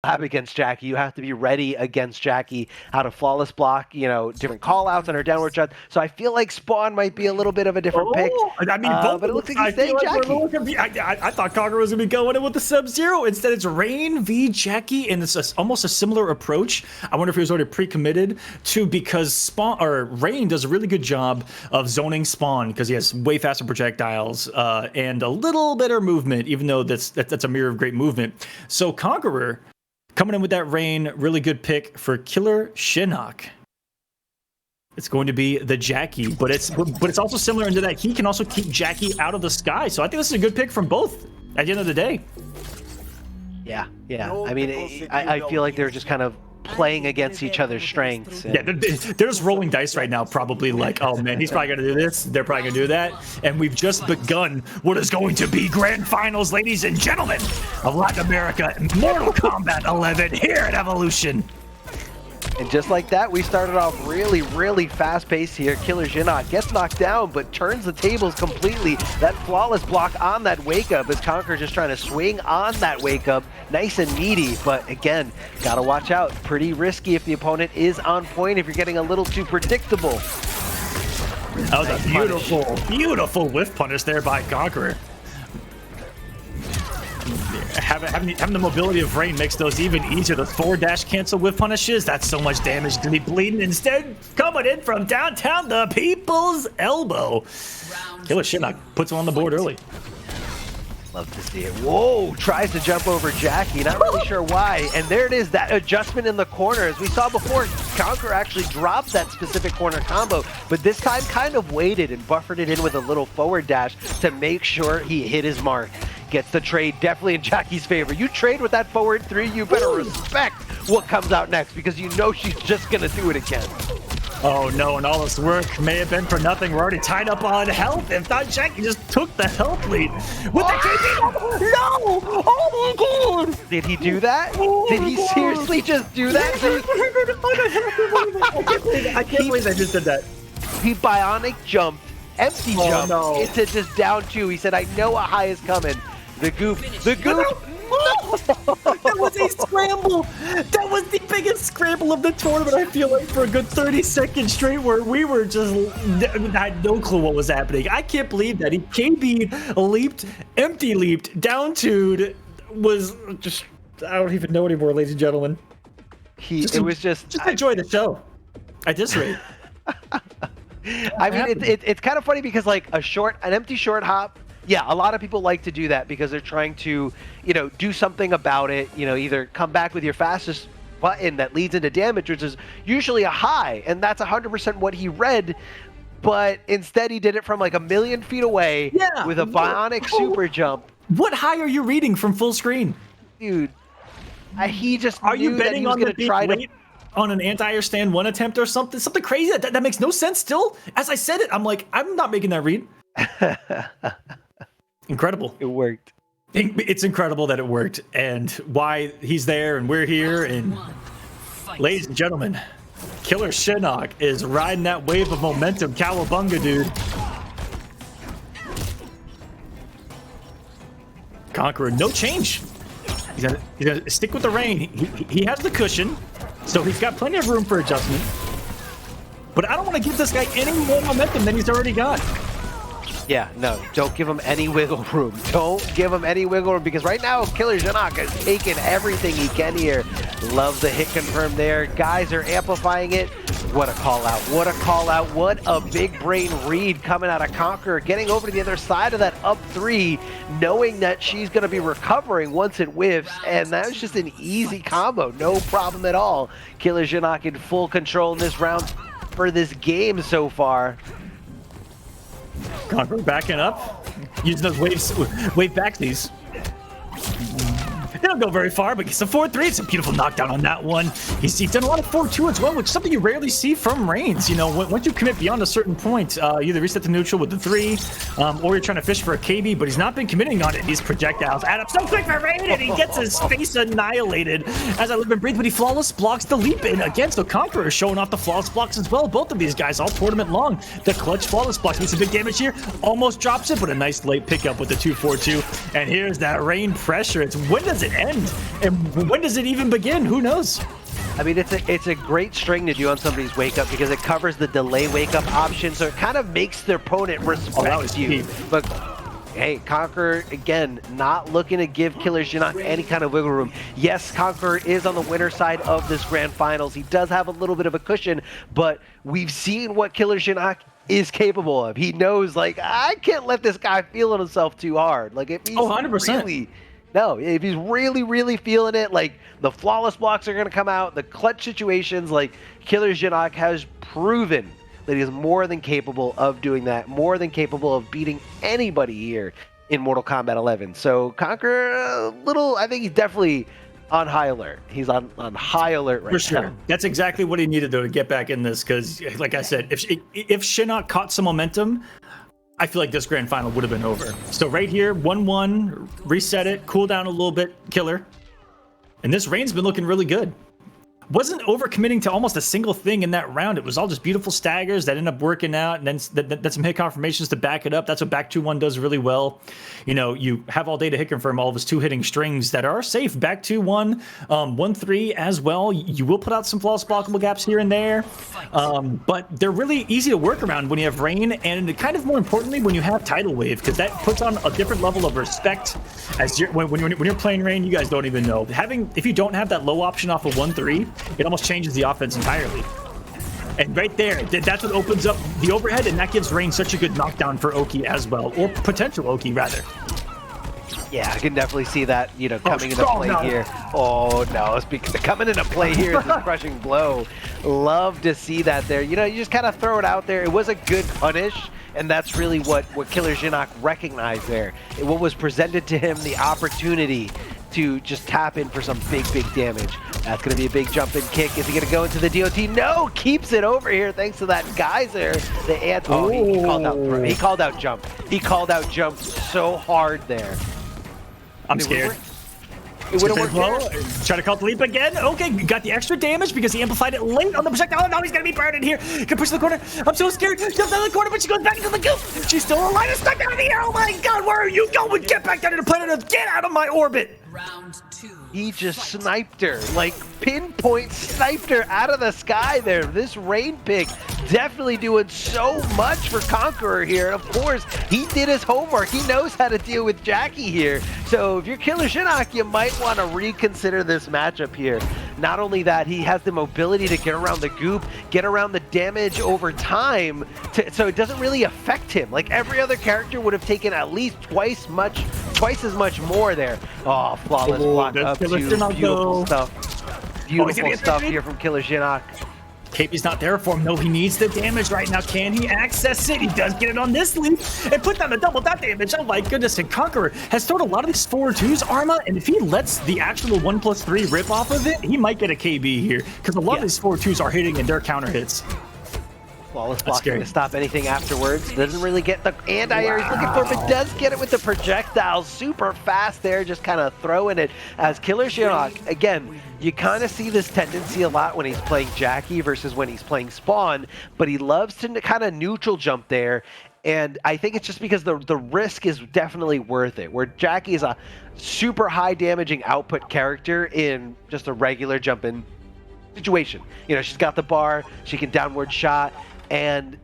have against Jackie. You have to be ready against Jackie, how to flawless block, you know, different call outs on her downward shot. So I feel like Spawn might be a little bit of a different pick. I mean, both but it looks like I he's staying feel like Jackie. I thought Conqueror was going to be going in with the Sub-Zero. Instead, it's Rain v Jackie, and it's almost a similar approach. I wonder if he was already pre-committed to, because Spawn or Rain does a really good job of zoning Spawn because he has way faster projectiles and a little better movement, even though that's a mirror of great movement. So Conqueror coming in with that Rain, really good pick for Killerxinok. It's going to be the Jackie, but it's also similar into that he can also keep Jackie out of the sky. So I think this is a good pick from both at the end of the day. Yeah. I mean, I feel like they're just kind of playing against each other's strengths. Yeah, they're just rolling dice right now, probably like, oh man, he's probably going to do this, they're probably going to do that. And we've just begun what is going to be grand finals, ladies and gentlemen, of Latin America Mortal Kombat 11 here at Evolution. And just like that, we started off really, really fast-paced here. Killerxinok gets knocked down, but turns the tables completely. That flawless block on that wake-up as Conqueror just trying to swing on that wake-up. Nice and meaty, but again, gotta watch out. Pretty risky if the opponent is on point, if you're getting a little too predictable. That was a beautiful, beautiful whiff punish there by Conqueror. Having the mobility of Rain makes those even easier. Those forward dash cancel whiff punishes, that's so much damage to be bleeding. Instead, coming in from downtown, the people's elbow. Killerxinok puts him on the board early. Love to see it. Whoa, tries to jump over Jackie, not really sure why. And there it is, that adjustment in the corner. As we saw before, Conqueror actually dropped that specific corner combo, but this time kind of waited and buffered it in with a little forward dash to make sure he hit his mark. Gets the trade definitely in Jackie's favor. You trade with that forward three, you better respect what comes out next, because you know she's just gonna do it again. Oh no, and all this work may have been for nothing. We're already tied up on health. If not, Jackie just took the health lead with the KP. No! Oh my god! Did he do that? Did he seriously just do that? I can't believe I just did that. He bionic jumped, empty jump into just down two. He said, I know a high is coming. The goof. That was a scramble. That was the biggest scramble of the tournament, I feel like, for a good 30 seconds straight, where we were just had no clue what was happening. I can't believe that. He KB leaped, empty leaped, down to was just, I don't even know anymore, ladies and gentlemen. It was just enjoy the show at this rate. I mean, it's kind of funny because like an empty short hop, yeah, a lot of people like to do that because they're trying to, you know, do something about it, you know, either come back with your fastest button that leads into damage, which is usually a high, and that's 100% what he read, but instead he did it from like 1,000,000 feet away with a bionic super jump. What high are you reading from full screen? Dude, he just are knew you betting that he was on going to try to... on an anti-air stand one attempt or something crazy? That makes no sense still. As I said it, I'm like, I'm not making that read. Incredible. It worked. It's incredible that it worked, and why he's there and we're here. And ladies and gentlemen, Killerxinok is riding that wave of momentum. Cowabunga, dude. Conqueror, no change. He's gonna stick with the Rain. He has the cushion, so he's got plenty of room for adjustment. But I don't want to give this guy any more momentum than he's already got. Yeah, no, don't give him any wiggle room. Don't give him any wiggle room, because right now Killerxinok is taking everything he can here. Love the hit confirm there. Guys are amplifying it. What a call out. What a call out. What a big brain read coming out of Conqueror, getting over to the other side of that up three, knowing that she's going to be recovering once it whiffs, and that was just an easy combo. No problem at all. Killerxinok in full control in this round for this game so far. Conqueror backing up, using those wave backsies. They don't go very far, but gets a 4-3. It's a beautiful knockdown on that one. He's done a lot of 4-2 as well, which is something you rarely see from Reigns. You know, once you commit beyond a certain point, you either reset the neutral with the 3, or you're trying to fish for a KB, but he's not been committing on it. These projectiles add up so quick for Reigns, and he gets his face annihilated as I live and breathe, but he flawless blocks the leap in again. So Conqueror is showing off the flawless blocks as well. Both of these guys all tournament long. The clutch flawless blocks makes some big damage here. Almost drops it, but a nice late pickup with the 2-4-2. And here's that Rain pressure. It's when does it it end? And when does it even begin? Who knows? I mean, it's a great string to do on somebody's wake up because it covers the delay wake up option, so it kind of makes their opponent respect you. But hey, Conqueror, again, not looking to give Killerxinok any kind of wiggle room. Yes, Conqueror is on the winner side of this grand finals. He does have a little bit of a cushion, but we've seen what Killerxinok is capable of. He knows, like, I can't let this guy feel himself too hard. Like, if he's 100%. if he's really feeling it, like, the flawless blocks are going to come out, the clutch situations, like, Killerxinok has proven that he is more than capable of doing that, more than capable of beating anybody here in Mortal Kombat 11. So Conqueror, I think he's definitely on high alert. He's on high alert right now. For sure. That's exactly what he needed, though, to get back in this, because, like I said, if Shinnok caught some momentum, I feel like this grand final would have been over. So right here, 1-1, reset it, cool down a little bit, Killer. And this Rain's been looking really good. Wasn't overcommitting to almost a single thing in that round. It was all just beautiful staggers that end up working out, and then some hit confirmations to back it up. That's what back 2-1 does really well. You know, you have all day to hit confirm all of his 2-hitting strings that are safe. Back 2-1, 1-3 as well. You will put out some flawless blockable gaps here and there, but they're really easy to work around when you have Rain, and kind of more importantly when you have Tidal Wave, because that puts on a different level of respect. As when you're playing Rain, you guys don't even know. If you don't have that low option off of 1-3, it almost changes the offense entirely. And right there, that's what opens up the overhead, and that gives Rain such a good knockdown for Oki as well, or potential Oki rather. Yeah, I can definitely see that, you know, coming into play here. Oh no, it's coming into play here is a crushing blow. Love to see that there. You know, you just kind of throw it out there. It was a good punish, and that's really what Killerxinok recognized there. What was presented to him, the opportunity to just tap in for some big damage. That's going to be a big jump in kick. Is he going to go into the DOT? No, keeps it over here thanks to that geyser. He called out jump. He called out jump so hard there. I'm scared. It would have worked. Try to call the leap again. Okay, got the extra damage because he amplified it late on the projectile. Oh, no, he's going to be burned in here. Can push to the corner. I'm so scared. Jumps out of the corner, but she goes back into the goop. She's still alive and stuck out of the air. Oh my God, where are you going? Get back down to the planet Earth. Get out of my orbit. Round 2. He just sniped her, like pinpoint sniped her out of the sky there. This Rain pick definitely doing so much for Conqueror here. Of course, he did his homework. He knows how to deal with Jackie here. So if you're Killerxinok, you might want to reconsider this matchup here. Not only that, he has the mobility to get around the goop, get around the damage over time, so it doesn't really affect him. Like every other character would have taken at least twice as much more there. Oh, flawless block up to beautiful stuff. Beautiful stuff here from Killerxinok. KP's not there for him. No, he needs the damage right now. Can he access it? He does get it on this leap and put down the double dot damage. Oh my goodness. And Conqueror has thrown a lot of these 4-2s, Arma, and if he lets the actual 1+3 rip off of it, he might get a KB here because a lot of these 4-2s are hitting and they're counter hits. Flawless blocking to stop anything afterwards. Doesn't really get the anti-air he's looking for, but does get it with the projectiles. Super fast there, just kind of throwing it as Killerxinok. Again, you kind of see this tendency a lot when he's playing Jackie versus when he's playing Spawn, but he loves to kind of neutral jump there. And I think it's just because the risk is definitely worth it. Where Jackie is a super high damaging output character in just a regular jumping situation. You know, she's got the bar, she can downward shot, and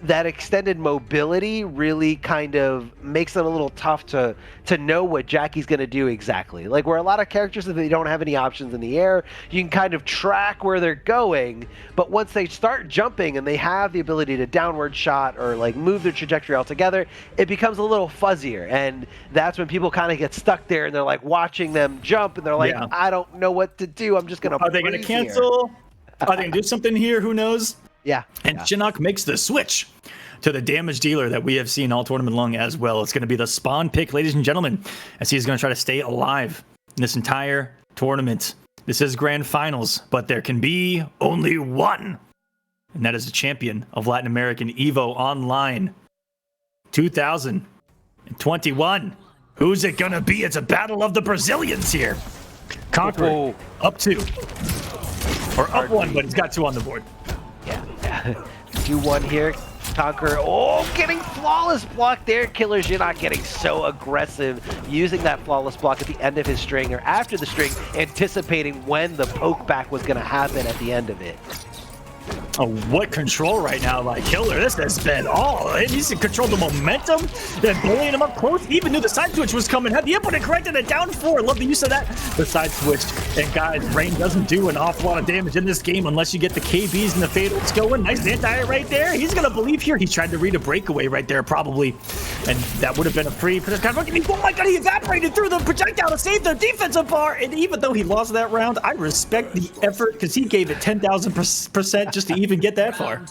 that extended mobility really kind of makes it a little tough to know what Jackie's going to do exactly. Like where a lot of characters, if they don't have any options in the air, you can kind of track where they're going, but once they start jumping and they have the ability to downward shot or like move their trajectory altogether, it becomes a little fuzzier, and that's when people kind of get stuck there and they're like watching them jump and they're like, I don't know what to do. I'm just going to Are they going to cancel? Are they going to do something here? Who knows? Yeah. And Shinnok makes the switch to the damage dealer that we have seen all tournament long as well. It's going to be the Spawn pick, ladies and gentlemen, as he's going to try to stay alive in this entire tournament. This is grand finals, but there can be only one, and that is the champion of Latin American EVO Online 2021. Who's it going to be? It's a battle of the Brazilians here. Conqueror up 2. Or up 1, but he's got 2 on the board. Yeah. 2-1 here. Conqueror, oh, getting flawless block there. Killerxinok getting so aggressive, using that flawless block at the end of his string or after the string, anticipating when the poke back was going to happen at the end of it. Oh, what control right now by Killer. This has been all. He's controlled the momentum, then bullying him up close. He even knew the side switch was coming. Had the input and corrected it down 4. Love the use of that. The side switch. And guys, Rain doesn't do an awful lot of damage in this game unless you get the KBs and the fatals going. Nice anti right there. He's going to believe here. He tried to read a breakaway right there, probably. And that would have been a free. Oh my god, he evaporated through the projectile to save the defensive bar. And even though he lost that round, I respect the effort because he gave it 10,000% just to even get that far.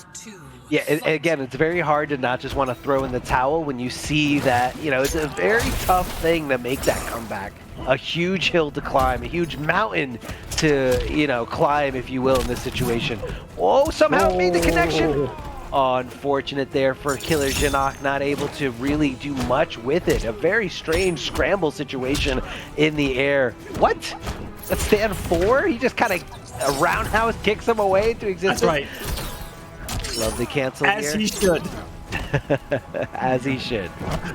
Yeah, again, it's very hard to not just want to throw in the towel when you see that, you know, it's a very tough thing to make that comeback. A huge hill to climb, a huge mountain to, you know, climb, if you will, in this situation. Oh, somehow made the connection. Unfortunate there for Killerxinok, not able to really do much with it. A very strange scramble situation in the air. What? That's stand 4? He just kind of a roundhouse kicks him away into existence. That's right. Lovely cancel here. As he should. As he should.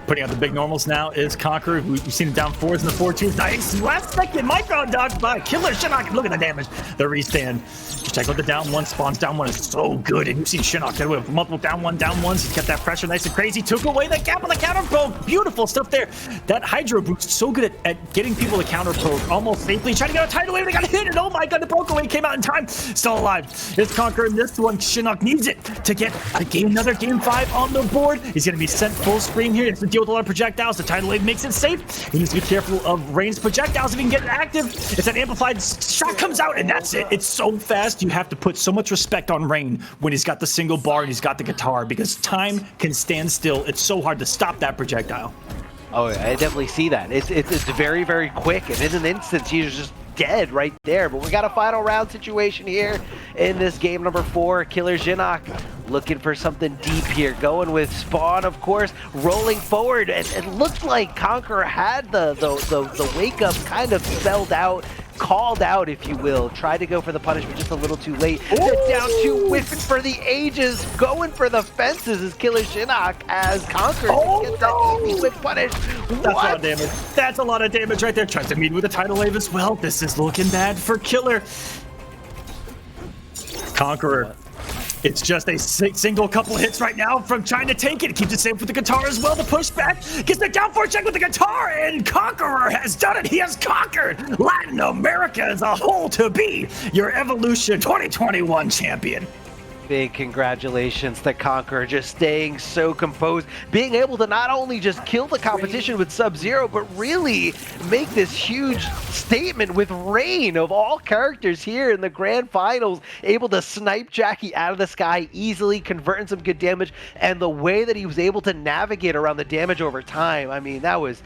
Putting out the big normals now is Conqueror. We've seen him down 4s and the 4-2s. Nice last second micro dodge by Killerxinok. Look at the damage. The restand. Just check out the down 1 spawns. Down 1 is so good. And you've seen Xinok get away with multiple down 1s. He's kept that pressure nice and crazy. Took away the gap on the counter poke. Beautiful stuff there. That Hydro boost so good at getting people to counter poke almost safely. Trying to get a tidal wave. They got hit. And oh my god, the poke away came out in time. Still alive. It's Conqueror in this one. Xinok needs it to get another game 5 on the board. He's going to be sent full screen here. He has to deal with a lot of projectiles. The tidal wave makes it safe. He needs to be careful of Rain's projectiles if he can get it active. It's that amplified shot comes out, and that's it. It's so fast. You have to put so much respect on Rain when he's got the single bar and he's got the guitar, because time can stand still. It's so hard to stop that projectile. Oh, I definitely see that. It's very, very quick, and in an instant, he's just dead right there. But we got a final round situation here in this game number 4. Killerxinok looking for something deep here, going with Spawn, of course, rolling forward, and it looked like Conqueror had the wake up kind of spelled out, called out, if you will. Tried to go for the punishment just a little too late. Down 2, whiffing for the ages, going for the fences is Killerxinok as Conqueror gets that easy whip punish. That's a lot of damage. That's a lot of damage right there. Tries to meet with a tidal wave as well. This is looking bad for Killer. Conqueror. It's just a single couple hits right now from trying to take it. Keeps it safe with the guitar as well. The pushback gets the down 4 check with the guitar, and Conqueror has done it. He has conquered Latin America as a whole to be your Evolution 2021 champion. Big congratulations to Conqueror, just staying so composed, being able to not only just kill the competition with Sub-Zero, but really make this huge statement with Rain of all characters here in the grand finals, able to snipe Jackie out of the sky easily, converting some good damage, and the way that he was able to navigate around the damage over time, I mean, that was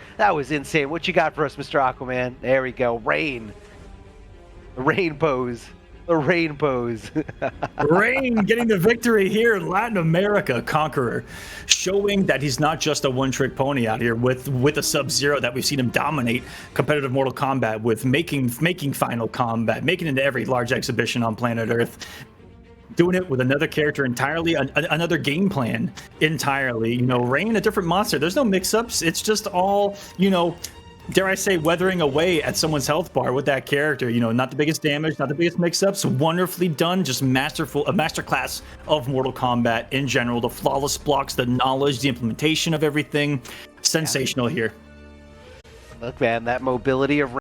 insane. What you got for us, Mr. Aquaman? There we go, Rain. The Rain pose. The Rain pose. Rain getting the victory here in Latin America. Conqueror showing that he's not just a one-trick pony out here with a Sub-Zero that we've seen him dominate competitive Mortal Kombat with, making Final Combat, making it into every large exhibition on planet Earth. Doing it with another character entirely, another game plan entirely. You know, Rain, a different monster. There's no mix-ups. It's just all, you know, dare I say, weathering away at someone's health bar with that character. You know, not the biggest damage, not the biggest mix-ups, wonderfully done, just masterful, a masterclass of Mortal Kombat in general. The flawless blocks, the knowledge, the implementation of everything, sensational here. Look, man, that mobility of